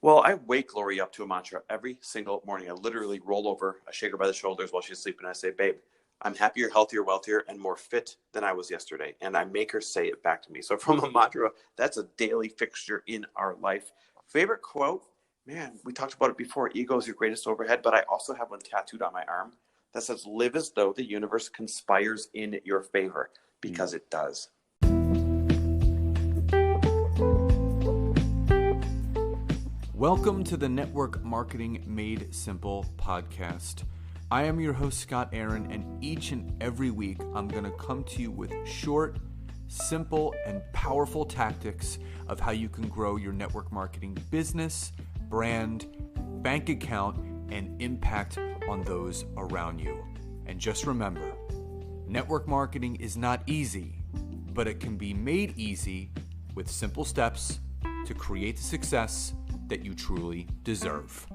Well, I wake Lori up to a mantra every single morning. I literally roll over, I shake her by the shoulders while she's sleeping. And I say, babe, I'm happier, healthier, wealthier, and more fit than I was yesterday. And I make her say it back to me. So from a mantra, that's a daily fixture in our life. Favorite quote? Man, we talked about it before. Ego is your greatest overhead, but I also have one tattooed on my arm that says, live as though the universe conspires in your favor, because it does. Welcome to the Network Marketing Made Simple podcast. I am your host, Scott Aaron, and each and every week, I'm going to come to you with short, simple, and powerful tactics of how you can grow your network marketing business, brand, bank account, and impact on those around you. And just remember, network marketing is not easy, but it can be made easy with simple steps to create the success that you truly deserve.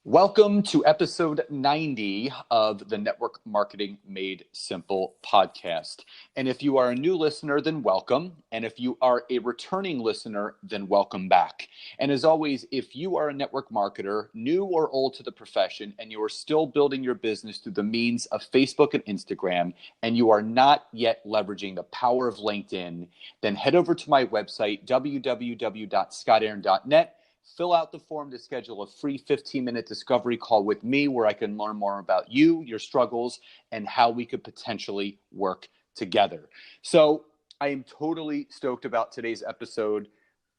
Welcome to episode 90 of the Network Marketing Made Simple podcast. And if you are a new listener, then welcome. And if you are a returning listener, then welcome back. And as always, if you are a network marketer, new or old to the profession, and you are still building your business through the means of Facebook and Instagram, and you are not yet leveraging the power of LinkedIn, then head over to my website, www.scottaaron.net. Fill out the form to schedule a free 15-minute discovery call with me where I can learn more about you, your struggles, and how we could potentially work together. So I am totally stoked about today's episode.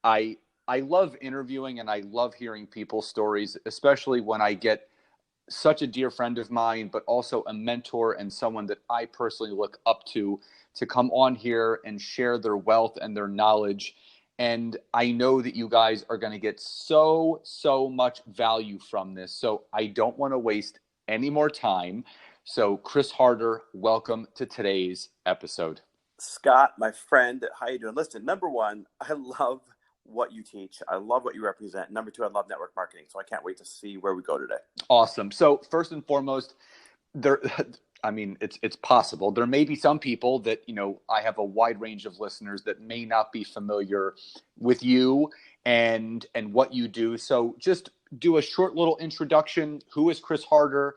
I love interviewing and I love hearing people's stories, especially when I get such a dear friend of mine, but also a mentor and someone that I personally look up to come on here and share their wealth and their knowledge. And I know that you guys are going to get so much value from this. So I don't want to waste any more time. So Chris Harder, welcome to today's episode. Scott, my friend, how you doing? Listen, number one, I love what you teach. I love what you represent. Number two, I love network marketing. So I can't wait to see where we go today. Awesome. So first and foremost, it's possible. There may be some people that, I have a wide range of listeners that may not be familiar with you and what you do. So just do a short little introduction. Who is Chris Harder?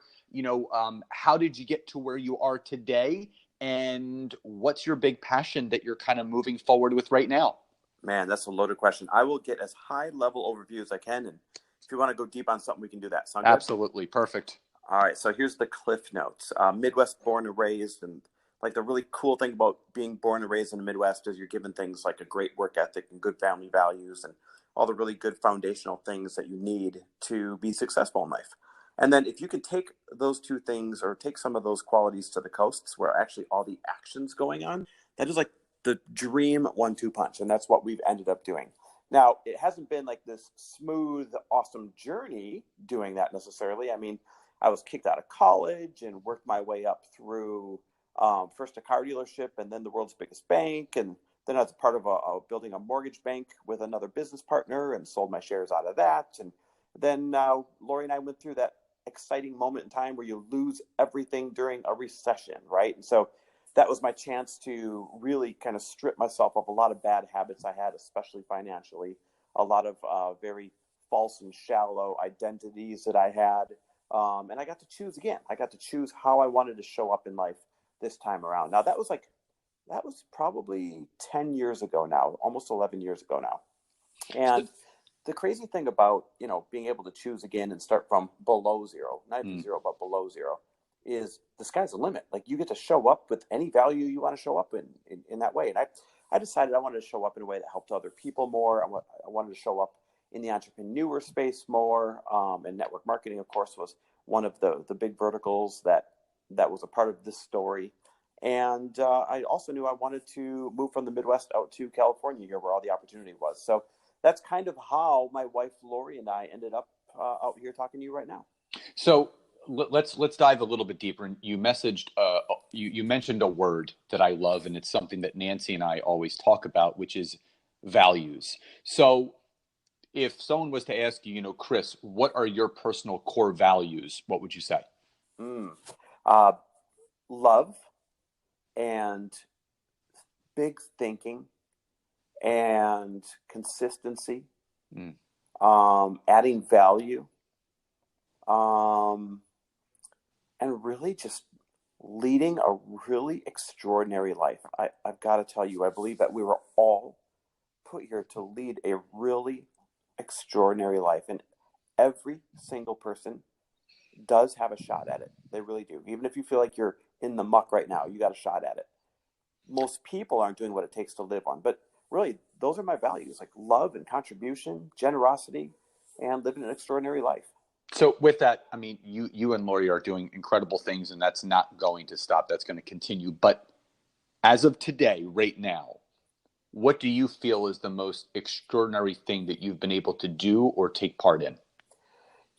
How did you get to where you are today? And what's your big passion that you're kind of moving forward with right now? Man, that's a loaded question. I will get as high level overview as I can. And if you want to go deep on something, we can do that. Sound good? Absolutely. Perfect. All right, so here's the Cliff Notes. Midwest born and raised, and like the really cool thing about being born and raised in the Midwest is you're given things like a great work ethic and good family values and all the really good foundational things that you need to be successful in life. And then if you can take those two things or take some of those qualities to the coasts where actually all the action's going on, that is like the dream 1-2 punch, and that's what we've ended up doing. Now, it hasn't been like this smooth, awesome journey doing that necessarily. I mean, I was kicked out of college and worked my way up through first a car dealership and then the world's biggest bank. And then I was part of building a mortgage bank with another business partner and sold my shares out of that. And then Lori and I went through that exciting moment in time where you lose everything during a recession, right? And so that was my chance to really kind of strip myself of a lot of bad habits I had, especially financially, a lot of very false and shallow identities that I had. And I got to choose again. I got to choose how I wanted to show up in life this time around. Now, that was probably 10 years ago now, almost 11 years ago now. And the crazy thing about, being able to choose again and start from below zero, not even zero, but below zero, is the sky's the limit. Like you get to show up with any value you want to show up in that way. And I decided I wanted to show up in a way that helped other people more. I wanted to show up in the entrepreneur space more, and network marketing, of course, was one of the big verticals that was a part of this story. And I also knew I wanted to move from the Midwest out to California here where all the opportunity was. So that's kind of how my wife, Lori, and I ended up out here talking to you right now. So let's dive a little bit deeper. You mentioned a word that I love, and it's something that Nancy and I always talk about, which is values. So if someone was to ask you, Chris, what are your personal core values? What would you say? Love and big thinking and consistency, Mm. adding value, um, and really just leading a really extraordinary life. I've got to tell you, I believe that we were all put here to lead a really extraordinary life. And every single person does have a shot at it. They really do. Even if you feel like you're in the muck right now, you got a shot at it. Most people aren't doing what it takes to live on. But really, those are my values, like love and contribution, generosity, and living an extraordinary life. So with that, I mean, you and Lori are doing incredible things, and that's not going to stop. That's going to continue. But as of today, right now, what do you feel is the most extraordinary thing that you've been able to do or take part in?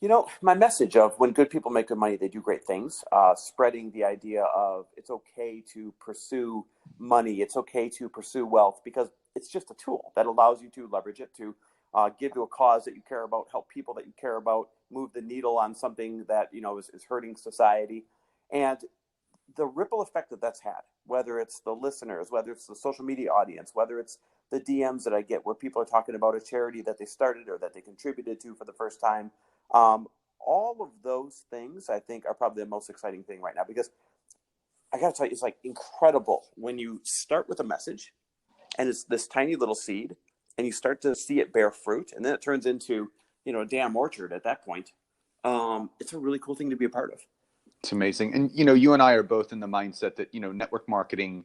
You know, my message of when good people make good money, they do great things, spreading the idea of it's okay to pursue money, it's okay to pursue wealth, because it's just a tool that allows you to leverage it to give to a cause that you care about, help people that you care about, move the needle on something that, is hurting society. And the ripple effect that that's had, whether it's the listeners, whether it's the social media audience, whether it's the DMs that I get where people are talking about a charity that they started or that they contributed to for the first time. All of those things I think are probably the most exciting thing right now, because I got to tell you, it's like incredible when you start with a message and it's this tiny little seed and you start to see it bear fruit, and then it turns into, a damn orchard at that point. It's a really cool thing to be a part of. It's amazing. And, you and I are both in the mindset that, network marketing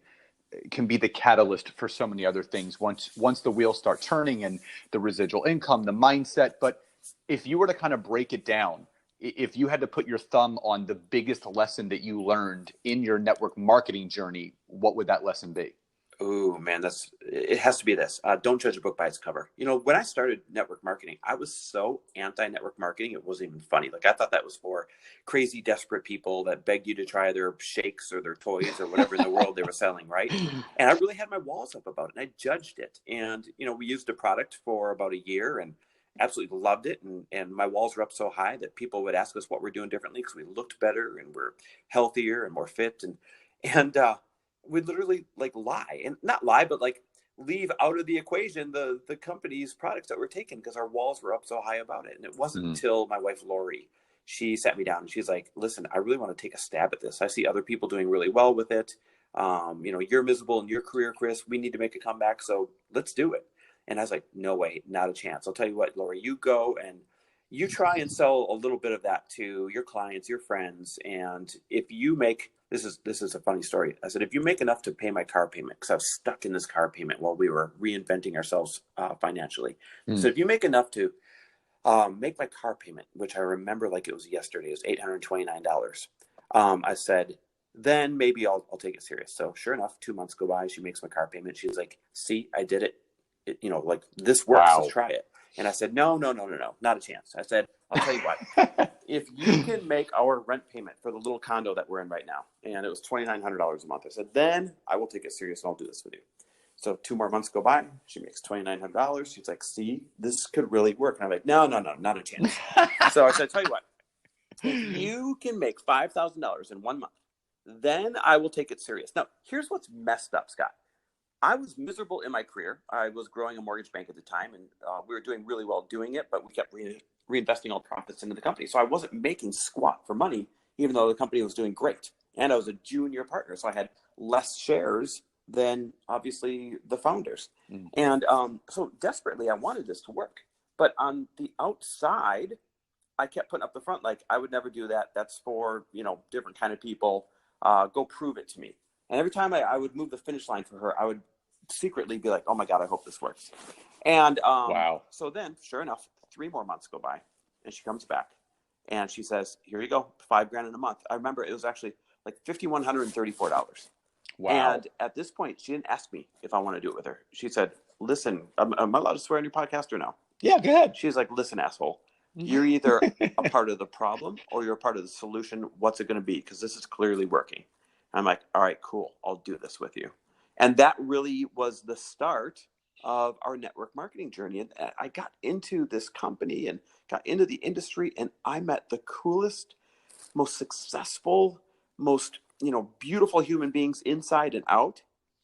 can be the catalyst for so many other things once the wheels start turning and the residual income, the mindset. But if you were to kind of break it down, if you had to put your thumb on the biggest lesson that you learned in your network marketing journey, what would that lesson be? Oh man, it has to be this. Don't judge a book by its cover. When I started network marketing, I was so anti-network marketing, it wasn't even funny. Like, I thought that was for crazy, desperate people that begged you to try their shakes or their toys or whatever in the world they were selling, right? And I really had my walls up about it, and I judged it. And we used a product for about a year and absolutely loved it. And my walls were up so high that people would ask us what we're doing differently because we looked better and we're healthier and more fit. And we literally like lie, and not lie, but like leave out of the equation the company's products that were taken because our walls were up so high about it. And it wasn't until my wife Lori, she sat me down and she's like, listen, I really want to take a stab at this. I see other people doing really well with it. You're miserable in your career, Chris. We need to make a comeback, so let's do it. And I was like, no way, not a chance. I'll tell you what, Lori, you go and you try and sell a little bit of that to your clients, your friends. And if you make, this is a funny story. I said, if you make enough to pay my car payment, because I was stuck in this car payment while we were reinventing ourselves financially. So if you make enough to make my car payment, which I remember like it was yesterday, it was $829. I said, then maybe I'll take it serious. So sure enough, 2 months go by. She makes my car payment. She's like, see, I did it. Like this works. Wow. Let's try it. And I said, no, not a chance. I said, I'll tell you what, if you can make our rent payment for the little condo that we're in right now, and it was $2,900 a month, I said, then I will take it serious and I'll do this with you. So 2 more months go by. She makes $2,900. She's like, see, this could really work. And I'm like, no, not a chance. So I said, tell you what, if you can make $5,000 in 1 month, then I will take it serious. Now, here's what's messed up, Scott. I was miserable in my career. I was growing a mortgage bank at the time, and we were doing really well doing it, but we kept reinvesting all the profits into the company. So I wasn't making squat for money, even though the company was doing great. And I was a junior partner, so I had less shares than obviously the founders. And so desperately, I wanted this to work. But on the outside, I kept putting up the front, like, I would never do that. That's for, different kind of people. Go prove it to me. And every time I would move the finish line for her, I would secretly be like, oh my God, I hope this works. And Wow. so then, sure enough, 3 more months go by and she comes back and she says, here you go, $5,000 in a month. I remember it was actually like $5,134. Wow. And at this point, she didn't ask me if I want to do it with her. She said, listen, am I allowed to swear on your podcast or no? Yeah, go ahead. She's like, listen, asshole, you're either a part of the problem or you're a part of the solution. What's it going to be? Because this is clearly working. I'm like, all right, cool. I'll do this with you. And that really was the start of our network marketing journey. And I got into this company and got into the industry, and I met the coolest, most successful, most, beautiful human beings inside and out.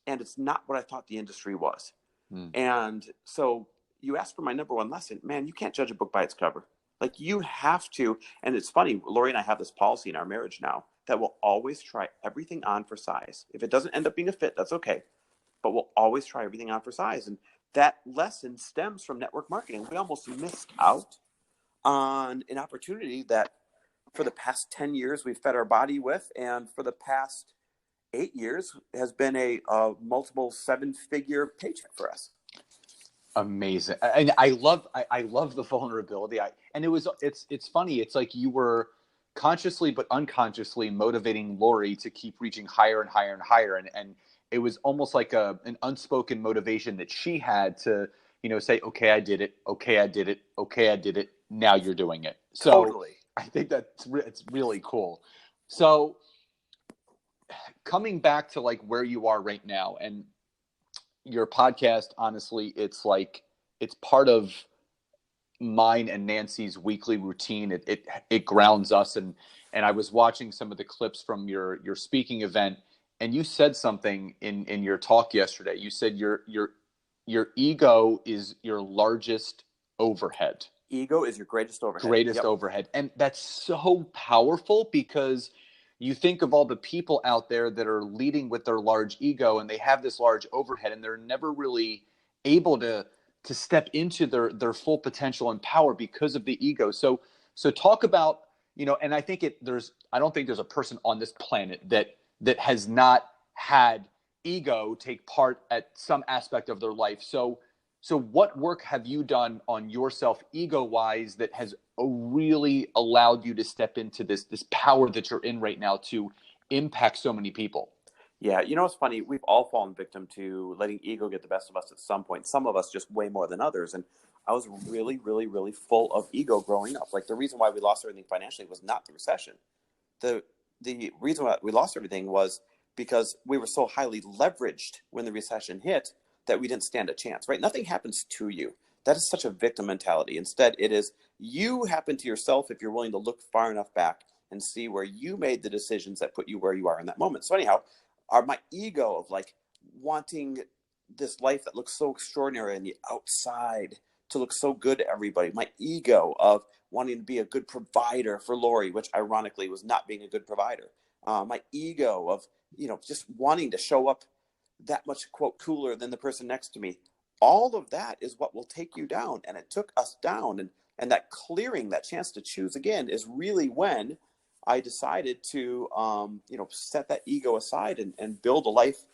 And it's not what I thought the industry was. Mm. And so you asked for my number one lesson, man, you can't judge a book by its cover. Like you have to, and it's funny, Lori and I have this policy in our marriage now that we'll always try everything on for size. If it doesn't end up being a fit, that's okay. But we'll always try everything on for size. And that lesson stems from network marketing. We almost missed out on an opportunity that for the past 10 years we've fed our body with, and for the past 8 years has been a multiple 7-figure paycheck for us. Amazing. And I love the vulnerability. It's funny. It's like you were consciously but unconsciously motivating Lori to keep reaching higher and higher and higher. And it was almost like an unspoken motivation that she had to, say, okay, I did it. Okay, I did it. Okay, I did it. Now you're doing it. So Totally. I think it's really cool. So coming back to like where you are right now, and your podcast, honestly, it's part of mine and Nancy's weekly routine. It grounds us. And I was watching some of the clips from your speaking event, and you said something in your talk yesterday. You said your ego is your largest overhead. Ego is your greatest overhead. Greatest Yep. overhead. And that's so powerful, because you think of all the people out there that are leading with their large ego, and they have this large overhead, and they're never really able to step into their full potential and power because of the ego. So talk about, and I think I don't think there's a person on this planet that has not had ego take part at some aspect of their life. So what work have you done on yourself ego-wise that has really allowed you to step into this power that you're in right now to impact so many people? Yeah, it's funny. We've all fallen victim to letting ego get the best of us at some point. Some of us just way more than others. And I was really, really, really full of ego growing up. Like the reason why we lost everything financially was not the recession. The reason why we lost everything was because we were so highly leveraged when the recession hit that we didn't stand a chance, right? Nothing happens to you. That is such a victim mentality. Instead, it is you happen to yourself if you're willing to look far enough back and see where you made the decisions that put you where you are in that moment. So anyhow, my ego of like wanting this life that looks so extraordinary on the outside to look so good to everybody, my ego of wanting to be a good provider for Lori, which ironically was not being a good provider, my ego of just wanting to show up that much, quote, cooler than the person next to me. All of that is what will take you down. And it took us down. And that clearing, that chance to choose again, is really when I decided to, set that ego aside and build a life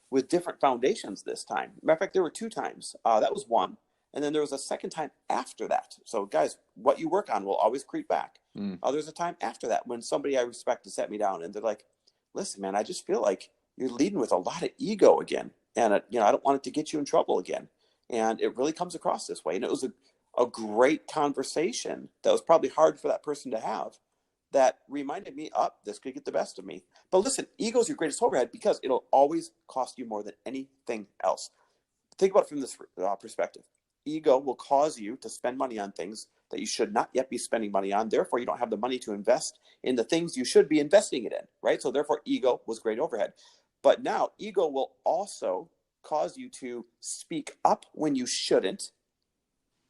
with different foundations this time. Matter of fact, there were 2 times. That was one. And then there was a second time after that. So guys, what you work on will always creep back. There's a time after that when somebody I respect to set me down and they're like, listen, man, I just feel like you're leading with a lot of ego again. And, I don't want it to get you in trouble again. And it really comes across this way. And it was a great conversation that was probably hard for that person to have, that reminded me, this could get the best of me. But listen, ego is your greatest overhead because it'll always cost you more than anything else. Think about it from this perspective. Ego will cause you to spend money on things that you should not yet be spending money on. Therefore, you don't have the money to invest in the things you should be investing it in, right? So therefore, ego was great overhead. But now ego will also cause you to speak up when you shouldn't,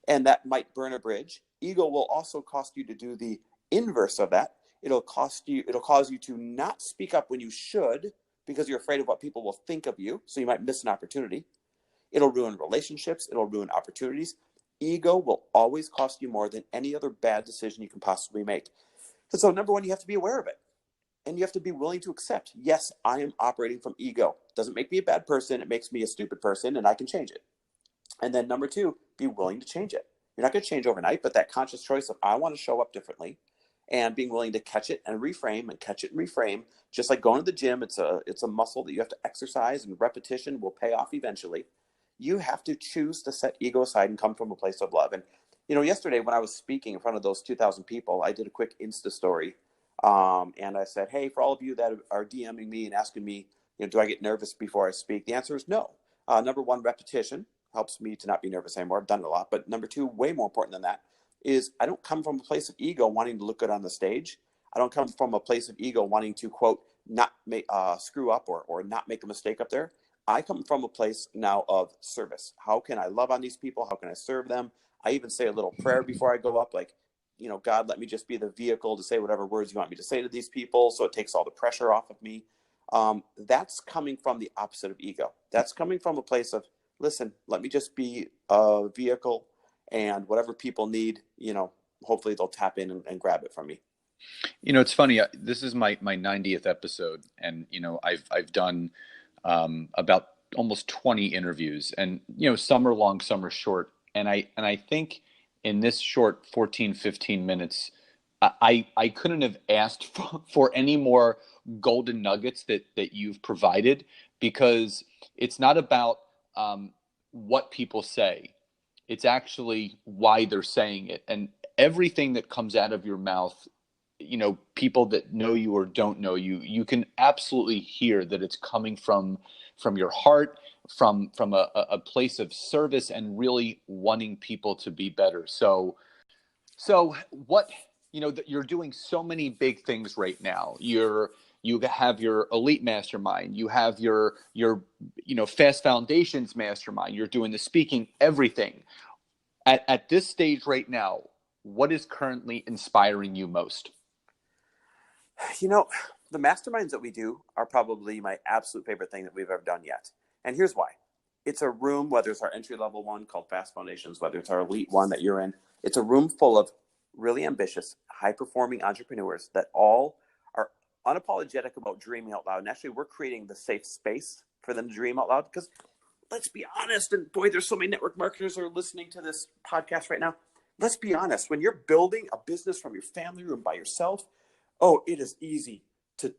and that might burn a bridge. Ego will also cost you to do the inverse of that. It'll cause you to not speak up when you should because you're afraid of what people will think of you, so you might miss an opportunity. It'll ruin relationships. It'll ruin opportunities. Ego will always cost you more than any other bad decision you can possibly make. And so number one, you have to be aware of it. And you have to be willing to accept, yes, I am operating from ego. It doesn't make me a bad person. It makes me a stupid person, and I can change it. And then number two, be willing to change it. You're not going to change overnight, but that conscious choice of I want to show up differently, and being willing to catch it and reframe and catch it and reframe, just like going to the gym, it's a muscle that you have to exercise, and repetition will pay off eventually. You have to choose to set ego aside and come from a place of love. And, yesterday when I was speaking in front of those 2,000 people, I did a quick Insta story. And I said, hey, for all of you that are DMing me and asking me, do I get nervous before I speak? The answer is no. Number one, repetition helps me to not be nervous anymore. I've done it a lot. But number two, way more important than that, is I don't come from a place of ego wanting to look good on the stage. I don't come from a place of ego wanting to, quote, not make, screw up or not make a mistake up there. I come from a place now of service. How can I love on these people? How can I serve them? I even say a little prayer before I go up, like, God, let me just be the vehicle to say whatever words you want me to say to these people, so it takes all the pressure off of me. That's coming from the opposite of ego. That's coming from a place of, listen, let me just be a vehicle, and whatever people need, hopefully they'll tap in and grab it from me. It's funny. This is my 90th episode, and I've done about almost 20 interviews, and some are long, some are short. And I think in this short 14, 15 minutes, I couldn't have asked for any more golden nuggets that you've provided, because it's not about what people say. It's actually why they're saying it. And everything that comes out of your mouth, people that know you or don't know you, you can absolutely hear that it's coming from your heart, from a place of service and really wanting people to be better. So what, you're doing so many big things right now. You have your elite mastermind, you have your fast foundations mastermind, you're doing the speaking, everything. At this stage right now, what is currently inspiring you most? The masterminds that we do are probably my absolute favorite thing that we've ever done yet. And here's why. It's a room, whether it's our entry-level one called Fast Foundations, whether it's our elite one that you're in, it's a room full of really ambitious, high-performing entrepreneurs that all are unapologetic about dreaming out loud. And actually, we're creating the safe space for them to dream out loud, because let's be honest, and boy, there's so many network marketers who are listening to this podcast right now. Let's be honest. When you're building a business from your family room by yourself, it is easy to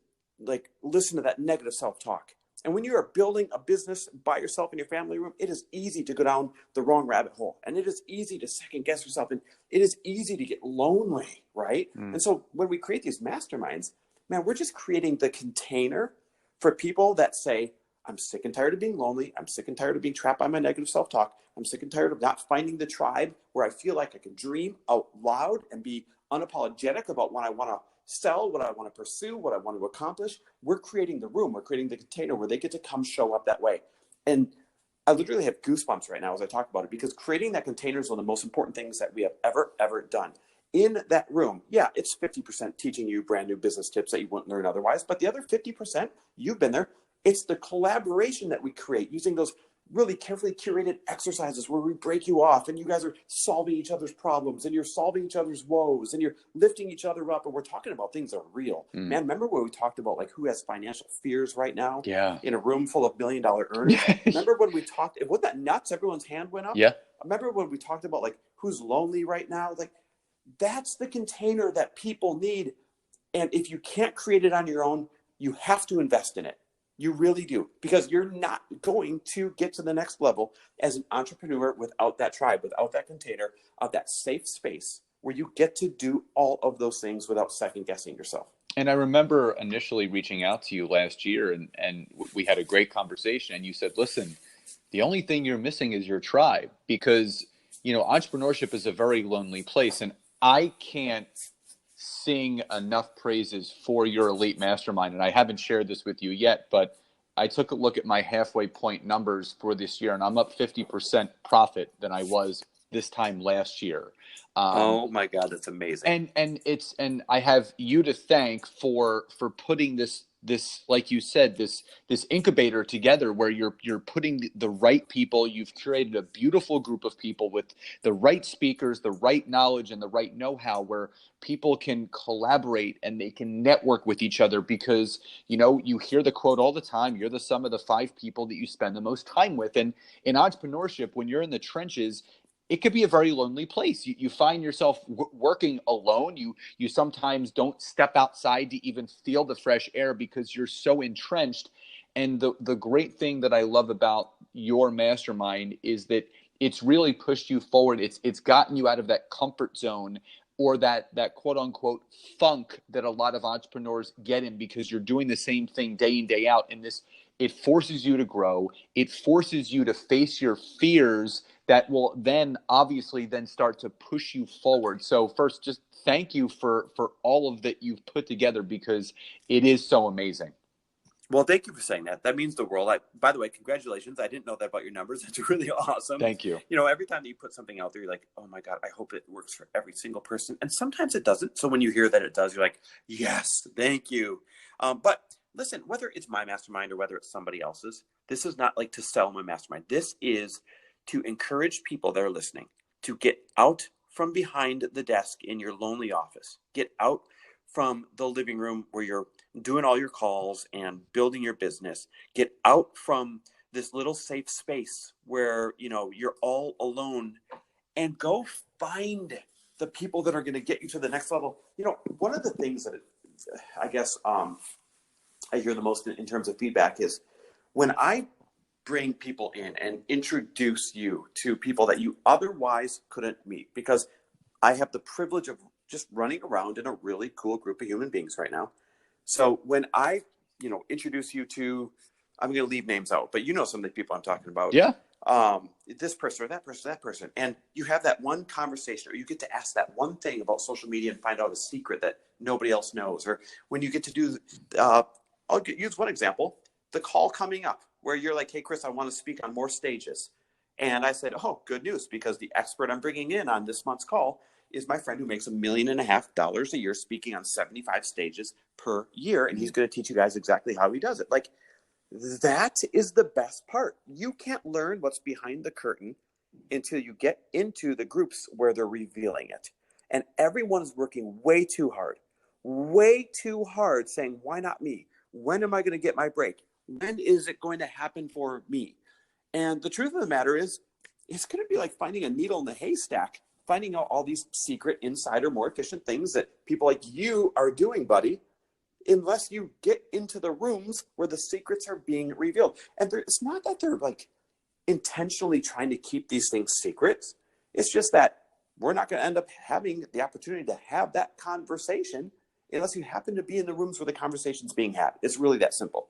listen to that negative self-talk. And when you are building a business by yourself in your family room, it is easy to go down the wrong rabbit hole. And it is easy to second guess yourself. And it is easy to get lonely, right? And so when we create these masterminds, man, we're just creating the container for people that say, I'm sick and tired of being lonely. I'm sick and tired of being trapped by my negative self-talk. I'm sick and tired of not finding the tribe where I feel like I can dream out loud and be unapologetic about what I want to sell, what I want to pursue, what I want to accomplish. We're creating the room. We're creating the container where they get to come show up that way. And I literally have goosebumps right now as I talk about it, because creating that container is one of the most important things that we have ever done. In that room, yeah, it's 50% teaching you brand new business tips that you wouldn't learn otherwise. But the other 50%, you've been there. It's the collaboration that we create using those really carefully curated exercises where we break you off and you guys are solving each other's problems and you're solving each other's woes and you're lifting each other up, and we're talking about things that are real. Man, remember when we talked about who has financial fears right now? Yeah. In a room full of $1 million earners? Remember when we talked, wasn't that nuts? Everyone's hand went up. Yeah. Remember when we talked about who's lonely right now? That's the container that people need. And if you can't create it on your own, you have to invest in it. You really do, because you're not going to get to the next level as an entrepreneur without that tribe, without that container of that safe space where you get to do all of those things without second guessing yourself. And I remember initially reaching out to you last year, and we had a great conversation, and you said, listen, the only thing you're missing is your tribe, because, entrepreneurship is a very lonely place. And I can't sing enough praises for your elite mastermind. And I haven't shared this with you yet, but I took a look at my halfway point numbers for this year, and I'm up 50% profit than I was this time last year. Oh my God, that's amazing. And I have you to thank for putting this, like you said, this incubator together where you're putting the right people. You've curated a beautiful group of people with the right speakers, the right knowledge, and the right know-how, where people can collaborate and they can network with each other, because you hear the quote all the time, you're the sum of the 5 people that you spend the most time with. And in entrepreneurship, when you're in the trenches, it could be a very lonely place. You find yourself working alone. You sometimes don't step outside to even feel the fresh air because you're so entrenched. And the great thing that I love about your mastermind is that it's really pushed you forward. It's gotten you out of that comfort zone, or that quote unquote funk that a lot of entrepreneurs get in, because you're doing the same thing day in, day out. And it forces you to grow. It forces you to face your fears that will then obviously then start to push you forward. So first, just thank you for all of that you've put together, because it is so amazing. Well, thank you for saying that. That means the world. By the way, congratulations. I didn't know that about your numbers. That's really awesome. Thank you. Every time that you put something out there, you're like, oh my God, I hope it works for every single person. And sometimes it doesn't. So when you hear that it does, you're like, yes, thank you. But listen, whether it's my mastermind or whether it's somebody else's, this is not like to sell my mastermind. This is to encourage people that are listening to get out from behind the desk in your lonely office, get out from the living room where you're doing all your calls and building your business, get out from this little safe space where, you're all alone, and go find the people that are going to get you to the next level. One of the things that I guess I hear the most in terms of feedback is when I bring people in and introduce you to people that you otherwise couldn't meet, because I have the privilege of just running around in a really cool group of human beings right now. So when I, introduce you to, I'm going to leave names out, but some of the people I'm talking about. Yeah. This person or that person, and you have that one conversation, or you get to ask that one thing about social media and find out a secret that nobody else knows, or when you get to do, use one example, the call coming up where you're like, hey, Chris, I want to speak on more stages. And I said, oh, good news, because the expert I'm bringing in on this month's call is my friend who makes $1.5 million a year speaking on 75 stages per year. And he's going to teach you guys exactly how he does it. Like, that is the best part. You can't learn what's behind the curtain until you get into the groups where they're revealing it. And everyone's working way too hard saying, why not me? When am I going to get my break? When is it going to happen for me? And the truth of the matter is, it's going to be like finding a needle in the haystack, finding out all these secret, insider, more efficient things that people like you are doing, buddy, unless you get into the rooms where the secrets are being revealed. And it's not that they're like intentionally trying to keep these things secrets. It's just that we're not going to end up having the opportunity to have that conversation unless you happen to be in the rooms where the conversation's being had. It's really that simple.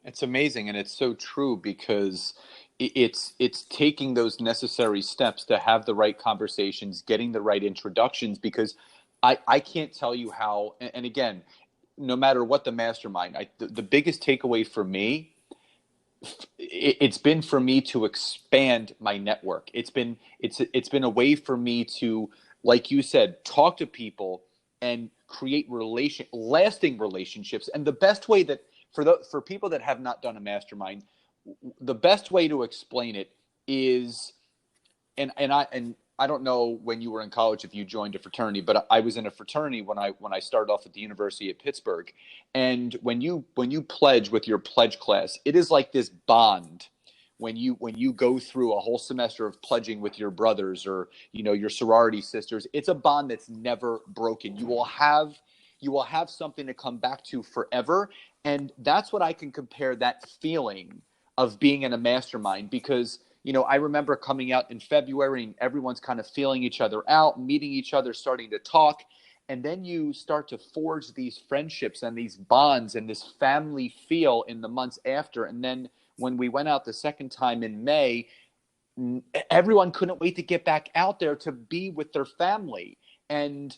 It's amazing, and it's so true, because it's taking those necessary steps to have the right conversations, getting the right introductions, because I can't tell you how, and again, no matter what the mastermind, the biggest takeaway for me, it's been for me to expand my network. It's been a way for me to, like you said, talk to people and create lasting relationships. And the best way that for people that have not done a mastermind, the best way to explain it is, and I don't know when you were in college if you joined a fraternity, but I was in a fraternity when I started off at the University of Pittsburgh. And when you pledge with your pledge class, it is like this bond. When you go through a whole semester of pledging with your brothers or your sorority sisters, it's a bond that's never broken. You will have something to come back to forever, and that's what I can compare that feeling of being in a mastermind, because I remember coming out in February and everyone's kind of feeling each other out, meeting each other, starting to talk. And then you start to forge these friendships and these bonds and this family feel in the months after. And then when we went out the second time in May, everyone couldn't wait to get back out there to be with their family. And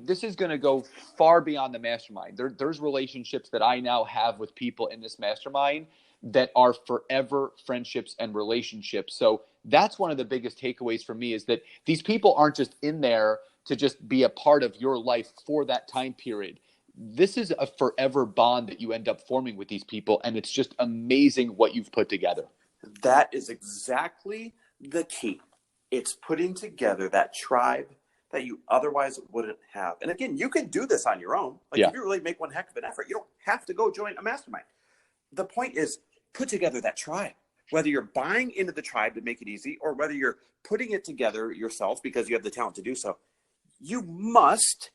this is going to go far beyond the mastermind. There's relationships that I now have with people in this mastermind that are forever friendships and relationships. So that's one of the biggest takeaways for me, is that these people aren't just in there to just be a part of your life for that time period. This is a forever bond that you end up forming with these people, and it's just amazing what you've put together. That is exactly the key. It's putting together that tribe that you otherwise wouldn't have. And again, you can do this on your own. Like, if you really make one heck of an effort, you don't have to go join a mastermind. The point is, put together that tribe, whether you're buying into the tribe to make it easy, or whether you're putting it together yourself because you have the talent to do so. You must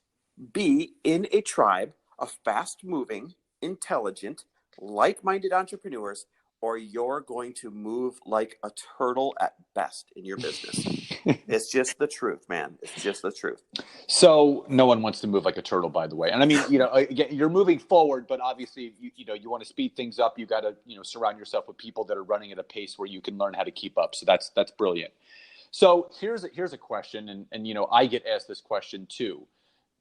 be in a tribe of fast-moving, intelligent, like-minded entrepreneurs, or you're going to move like a turtle at best in your business. It's just the truth, man. It's just the truth. So no one wants to move like a turtle, by the way. And I mean, again, you're moving forward, but obviously, you want to speed things up. You got to, surround yourself with people that are running at a pace where you can learn how to keep up. So that's brilliant. So here's a question, and I get asked this question too.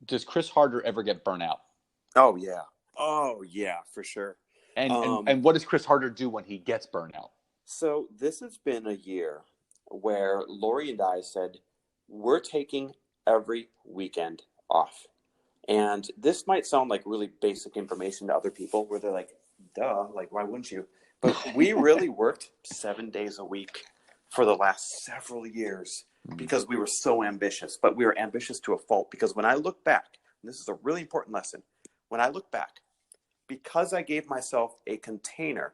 Does Chris Harder ever get burnt out? Oh yeah, for sure. And what does Chris Harder do when he gets burnt out? So this has been a year where Lori and I said, we're taking every weekend off. And this might sound like really basic information to other people where they're like, duh, like, why wouldn't you? But we really worked 7 days a week for the last several years because we were so ambitious. But we were ambitious to a fault, because when I look back, and this is a really important lesson, when I look back, because I gave myself a container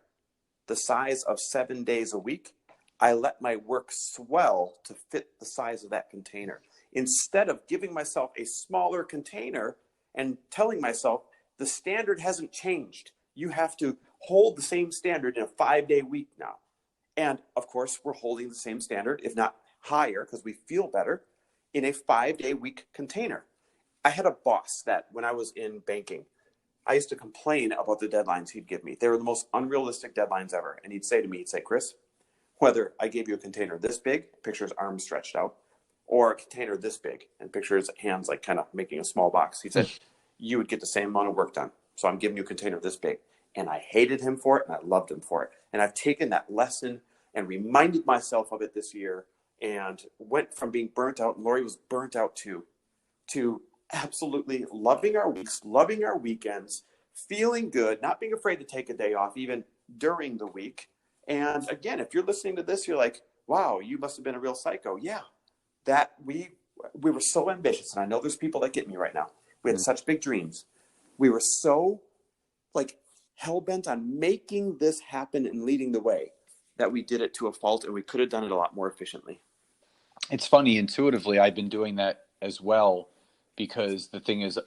the size of 7 days a week, I let my work swell to fit the size of that container. Instead of giving myself a smaller container and telling myself the standard hasn't changed, you have to hold the same standard in a 5-day week now. And of course, we're holding the same standard, if not higher, because we feel better, in a 5-day week container. I had a boss that when I was in banking, I used to complain about the deadlines he'd give me. They were the most unrealistic deadlines ever. And he'd say to me, he'd say, Chris, whether I gave you a container this big, picture his arms stretched out, or a container this big, and picture his hands like kind of making a small box, he said, you would get the same amount of work done. So I'm giving you a container this big. And I hated him for it, and I loved him for it. And I've taken that lesson and reminded myself of it this year, and went from being burnt out, and Lori was burnt out too, to absolutely loving our weeks, loving our weekends, feeling good, not being afraid to take a day off even during the week. And again, if you're listening to this, you're like, wow, you must have been a real psycho. Yeah, that we were so ambitious. And I know there's people that get me right now. We had such big dreams. We were so like hell-bent on making this happen and leading the way that we did it to a fault, and we could have done it a lot more efficiently. It's funny, intuitively, I've been doing that as well, because the thing is,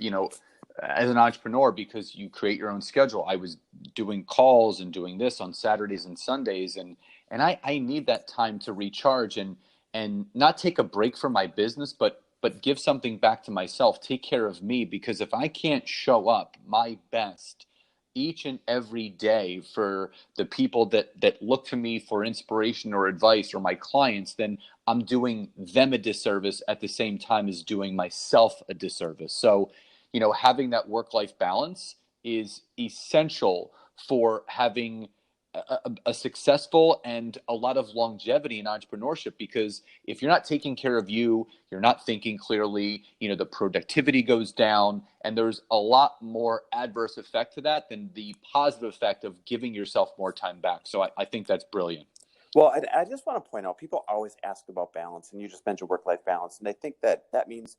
as an entrepreneur, because you create your own schedule, I was doing calls and doing this on Saturdays and Sundays, and I need that time to recharge and not take a break from my business, but give something back to myself, take care of me, because if I can't show up my best each and every day for the people that look to me for inspiration or advice, or my clients, then I'm doing them a disservice at the same time as doing myself a disservice. So, having that work-life balance is essential for having a successful and a lot of longevity in entrepreneurship, because if you're not taking care of you, you're not thinking clearly, the productivity goes down, and there's a lot more adverse effect to that than the positive effect of giving yourself more time back. So I think that's brilliant. Well, I just want to point out, people always ask about balance, and you just mentioned work-life balance, and they think that means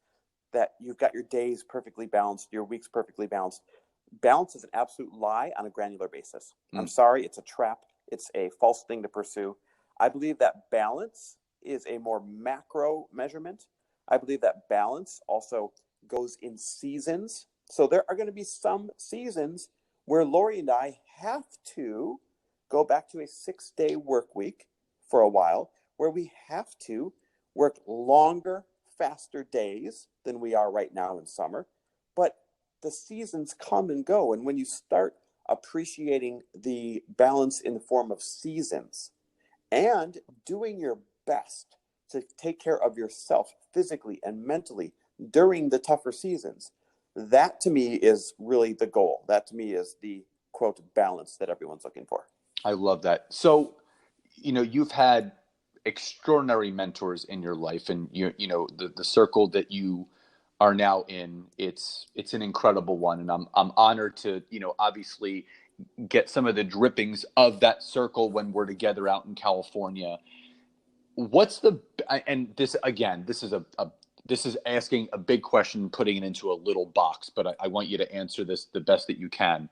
that you've got your days perfectly balanced, your weeks perfectly balanced. Balance is an absolute lie on a granular basis. I'm sorry, it's a trap. It's a false thing to pursue. I believe that balance is a more macro measurement. I believe that balance also goes in seasons. So there are going to be some seasons where Lori and I have to go back to a 6-day work week for a while, where we have to work longer, faster days than we are right now in summer. But the seasons come and go. And when you start appreciating the balance in the form of seasons and doing your best to take care of yourself physically and mentally during the tougher seasons, that to me is really the goal. That to me is the quote balance that everyone's looking for. I love that. So, you've had extraordinary mentors in your life, and the circle that you are now in, it's an incredible one, and I'm honored to obviously get some of the drippings of that circle when we're together out in California. What's and this again, this is asking a big question, putting it into a little box, but I want you to answer this the best that you can.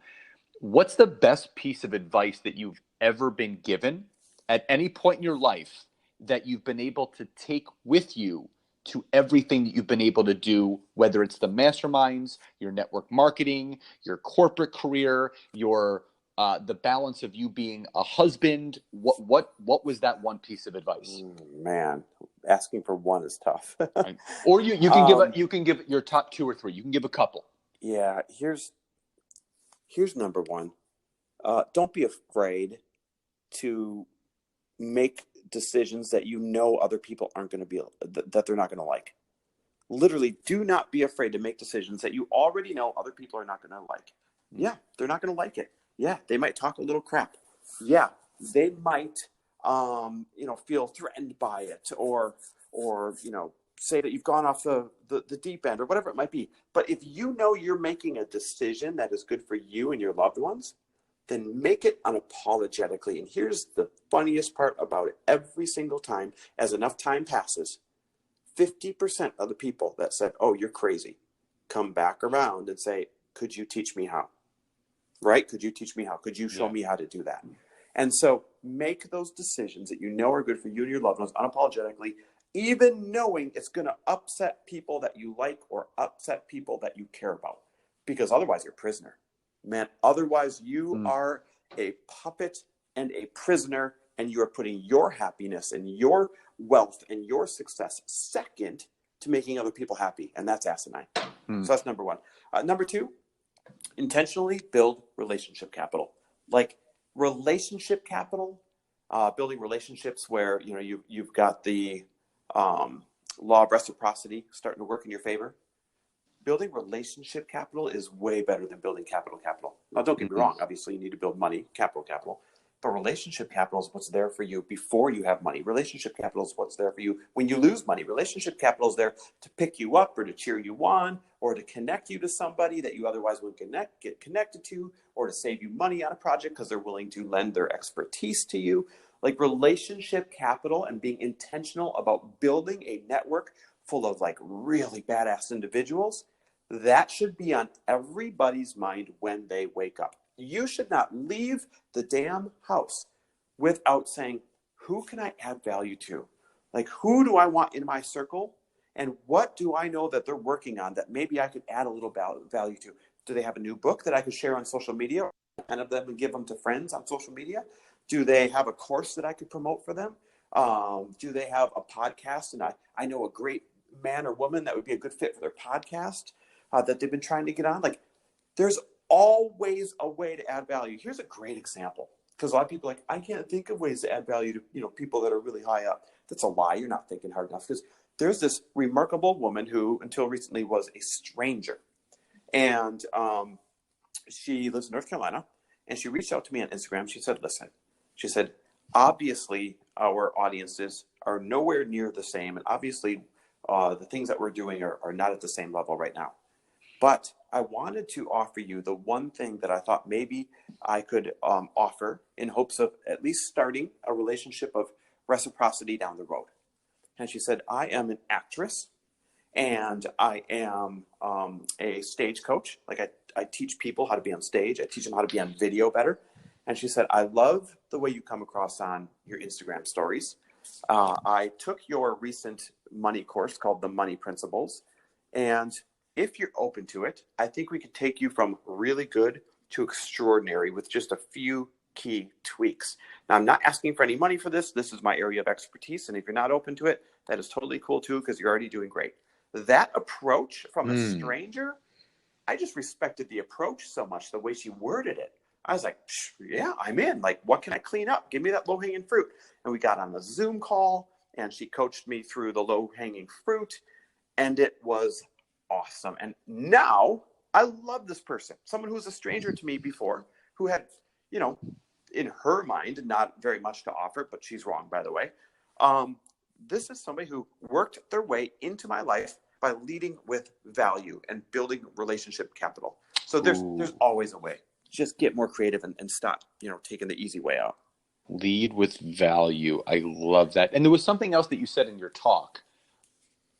What's the best piece of advice that you've ever been given at any point in your life that you've been able to take with you to everything that you've been able to do, whether it's the masterminds, your network marketing, your corporate career, your the balance of you being a husband? What was that one piece of advice? Man, asking for one is tough. Right. Or you can give your top 2 or 3. You can give a couple. Yeah, here's number one. Don't be afraid to make decisions that other people aren't going to be, that they're not going to like. Literally, do not be afraid to make decisions that you already know other people are not going to like. Yeah, they're not going to like it. Yeah, they might talk a little crap. Yeah, they might, feel threatened by it, or say that you've gone off the deep end, or whatever it might be. But if you know you're making a decision that is good for you and your loved ones, then make it unapologetically. And here's the funniest part about it: every single time, as enough time passes, 50% of the people that said, "Oh, you're crazy," come back around and say, "Could you teach me how?" Right? Could you teach me how? Could you show me how to do that? And so make those decisions that you know are good for you and your loved ones unapologetically, even knowing it's going to upset people that you like or upset people that you care about, because otherwise you're a prisoner. Man, otherwise you are a puppet and a prisoner, and you are putting your happiness and your wealth and your success second to making other people happy. And that's asinine. So that's number one. Number two, intentionally build relationship capital. Like relationship capital, building relationships where you've got the law of reciprocity starting to work in your favor. Building relationship capital is way better than building capital. Now, don't get me wrong. Obviously, you need to build money, capital. But relationship capital is what's there for you before you have money. Relationship capital is what's there for you when you lose money. Relationship capital is there to pick you up or to cheer you on or to connect you to somebody that you otherwise wouldn't get connected to, or to save you money on a project because they're willing to lend their expertise to you. Like relationship capital, and being intentional about building a network full of like really badass individuals, that should be on everybody's mind when they wake up. You should not leave the damn house without saying, who can I add value to? Like, who do I want in my circle? And what do I know that they're working on that maybe I could add a little value to? Do they have a new book that I could share on social media, and of them and give them to friends on social media? Do they have a course that I could promote for them? Do they have a podcast? And I know a great man or woman that would be a good fit for their podcast that they've been trying to get on. Like, there's always a way to add value. Here's a great example, because a lot of people are like, I can't think of ways to add value to people that are really high up. That's a lie. You're not thinking hard enough, because there's this remarkable woman who until recently was a stranger, and she lives in North Carolina, and she reached out to me on Instagram. She said, listen, she said, obviously our audiences are nowhere near the same, and obviously the things that we're doing are not at the same level right now. But I wanted to offer you the one thing that I thought maybe I could offer in hopes of at least starting a relationship of reciprocity down the road. And she said, I am an actress, and I am a stage coach. Like I teach people how to be on stage. I teach them how to be on video better. And she said, I love the way you come across on your Instagram stories. I took your recent money course called The Money Principles, and if you're open to it, I think we could take you from really good to extraordinary with just a few key tweaks. Now, I'm not asking for any money for this. This is my area of expertise. And if you're not open to it, that is totally cool too, because you're already doing great. That approach from a stranger, I just respected the approach so much, the way she worded it. I was like, yeah, I'm in. Like, what can I clean up? Give me that low-hanging fruit. And we got on a Zoom call, and she coached me through the low-hanging fruit, and it was awesome. And now I love this person, someone who was a stranger to me before, who had, in her mind, not very much to offer, but she's wrong, by the way. This is somebody who worked their way into my life by leading with value and building relationship capital. So there's always a way. Just get more creative and stop, taking the easy way out. Lead with value. I love that. And there was something else that you said in your talk,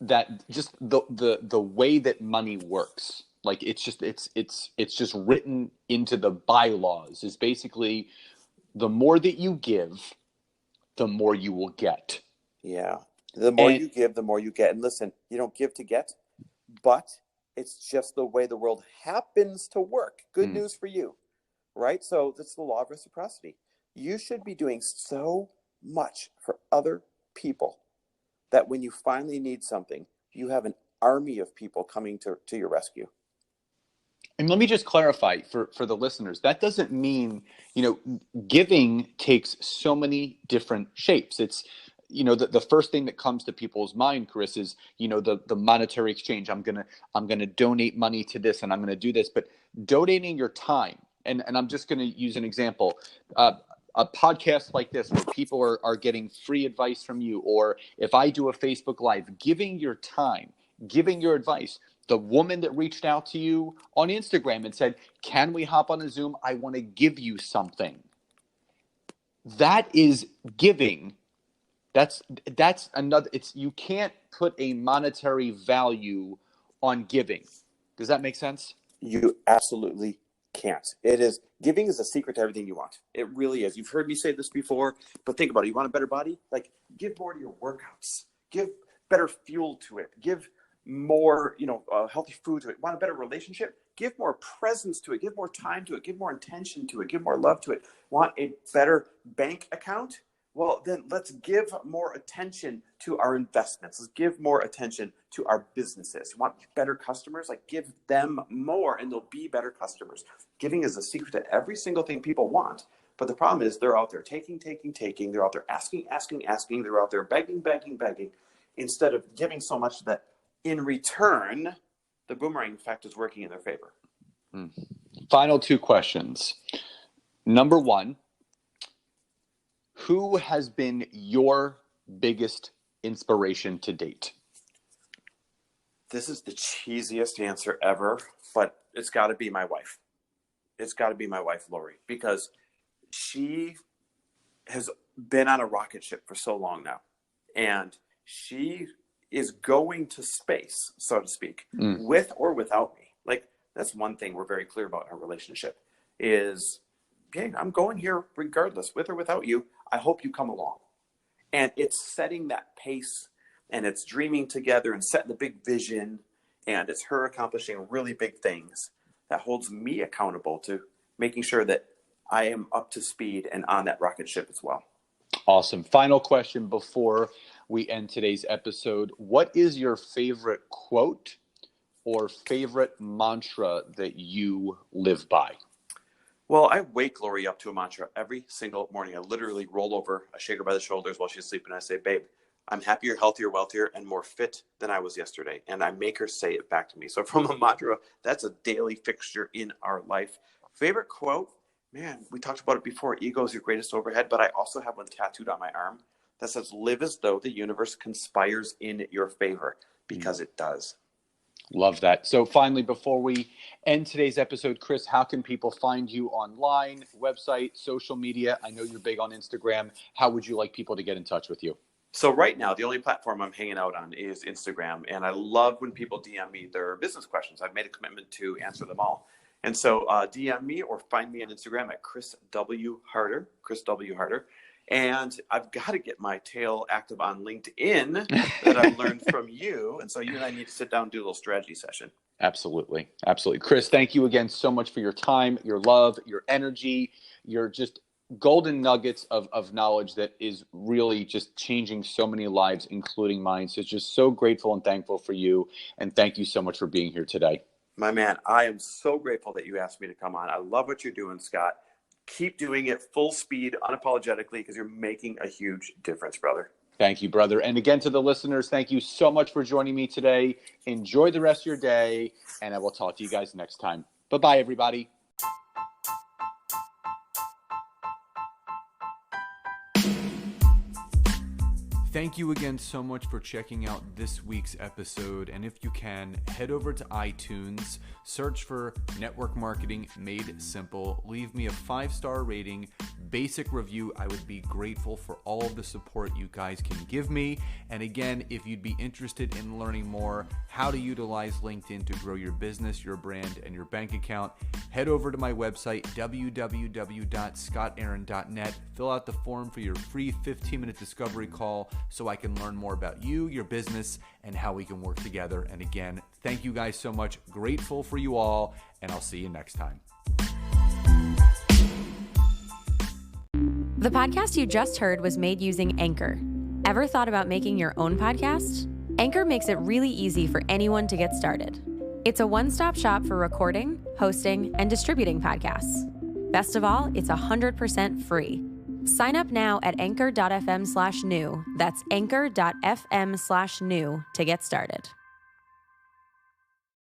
that just the way that money works, like it's just written into the bylaws, is basically the more that you give, the more you will get. Yeah. The more you give, the more you get. And listen, you don't give to get, but it's just the way the world happens to work. Good news for you, right? So that's the law of reciprocity. You should be doing so much for other people that when you finally need something, you have an army of people coming to your rescue. And let me just clarify for the listeners, that doesn't mean, giving takes so many different shapes. It's, the first thing that comes to people's mind, Chris, is, the monetary exchange. I'm going to donate money to this, and I'm going to do this. But donating your time, and I'm just going to use an example. A podcast like this where people are getting free advice from you, or if I do a Facebook Live, giving your time, giving your advice. The woman that reached out to you on Instagram and said, can we hop on a Zoom? I want to give you something. That is giving. That's another, you can't put a monetary value on giving. Does that make sense? You absolutely can't. Giving is a secret to everything you want. It really is. You've heard me say this before, but think about it. You want a better body? Like, give more to your workouts. Give better fuel to it. Give more, healthy food to it. Want a better relationship? Give more presence to it. Give more time to it. Give more attention to it. Give more love to it. Want a better bank account? Well, then let's give more attention to our investments. Let's give more attention to our businesses. You want better customers? Like, give them more and they'll be better customers. Giving is a secret to every single thing people want. But the problem is they're out there taking. They're out there asking. They're out there begging, instead of giving so much that in return, the boomerang effect is working in their favor. Final two questions. Number one, who has been your biggest inspiration to date? This is the cheesiest answer ever, but it's got to be my wife. It's got to be my wife, Lori, because she has been on a rocket ship for so long now. And she is going to space, so to speak, with or without me. Like, that's one thing we're very clear about in our relationship is, okay, I'm going here regardless, with or without you. I hope you come along. And it's setting that pace, and it's dreaming together and setting the big vision, and it's her accomplishing really big things that holds me accountable to making sure that I am up to speed and on that rocket ship as well. Awesome. Final question before we end today's episode. What is your favorite quote or favorite mantra that you live by? Well, I wake Lori up to a mantra every single morning. I literally roll over, I shake her by the shoulders while she's sleeping. I say, babe, I'm happier, healthier, wealthier, and more fit than I was yesterday. And I make her say it back to me. So from a mantra, that's a daily fixture in our life. Favorite quote? Man, we talked about it before. Ego is your greatest overhead, but I also have one tattooed on my arm that says, live as though the universe conspires in your favor, because it does. Love that. So finally, before we end today's episode, Chris, how can people find you online, website, social media? I know you're big on Instagram. How would you like people to get in touch with you? So right now, the only platform I'm hanging out on is Instagram. And I love when people DM me their business questions. I've made a commitment to answer them all. And so DM me or find me on Instagram at Chris W. Harder. And I've got to get my tail active on LinkedIn that I've learned from you. And so you and I need to sit down and do a little strategy session. Absolutely. Absolutely. Chris, thank you again so much for your time, your love, your energy, your just golden nuggets of knowledge that is really just changing so many lives, including mine. So just so grateful and thankful for you. And thank you so much for being here today. My man, I am so grateful that you asked me to come on. I love what you're doing, Scott. Keep doing it full speed, unapologetically, because you're making a huge difference, brother. Thank you, brother. And again, to the listeners, thank you so much for joining me today. Enjoy the rest of your day, and I will talk to you guys next time. Bye-bye, everybody. Thank you again so much for checking out this week's episode. And if you can, head over to iTunes, search for Network Marketing Made Simple, leave me a 5-star rating, basic review. I would be grateful for all of the support you guys can give me. And again, if you'd be interested in learning more how to utilize LinkedIn to grow your business, your brand, and your bank account, head over to my website, www.scottaaron.net. Fill out the form for your free 15-minute discovery call so I can learn more about you, your business, and how we can work together. And again, thank you guys so much. Grateful for you all, and I'll see you next time. The podcast you just heard was made using Anchor. Ever thought about making your own podcast? Anchor makes it really easy for anyone to get started. It's a one-stop shop for recording, hosting, and distributing podcasts. Best of all, it's 100% free. Sign up now at anchor.fm/new. That's anchor.fm/new to get started.